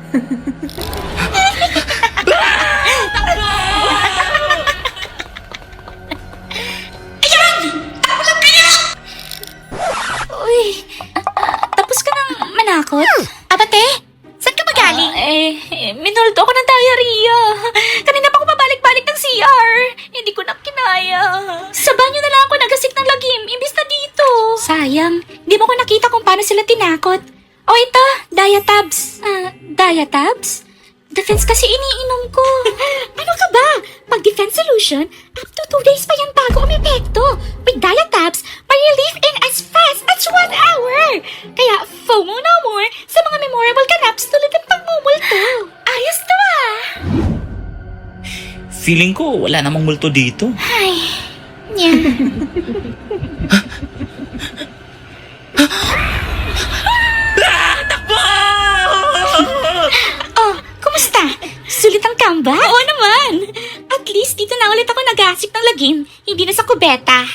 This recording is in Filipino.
Uy, tapos ka nang manakot? Abate, saan ka magaling? Minulto ako ng diarrhea. Kanina pa ako pabalik-balik ng CR. Hindi ko na kinaya. Sa banyo na lang ako nagasik ng lagim, imbis na dito. Sayang, di mo ko nakita kung paano sila tinakot. O ito, Diatabs. Diatabs? Defense kasi iniinom ko. Ano ka ba? Pag defense solution, up to 2 days pa yan bago umepekto. With Diatabs, may relief in as fast as 1 hour. Kaya FOMO no more sa mga memorable kanaps tulad ng pagmumulto. Ayos to ah. Feeling ko wala namang multo dito. Ay, yeah. Oh, kumusta? Sulit ang comeback? Oo naman. At least dito na ulit ako nagasik ng lagim, hindi na sa kubeta.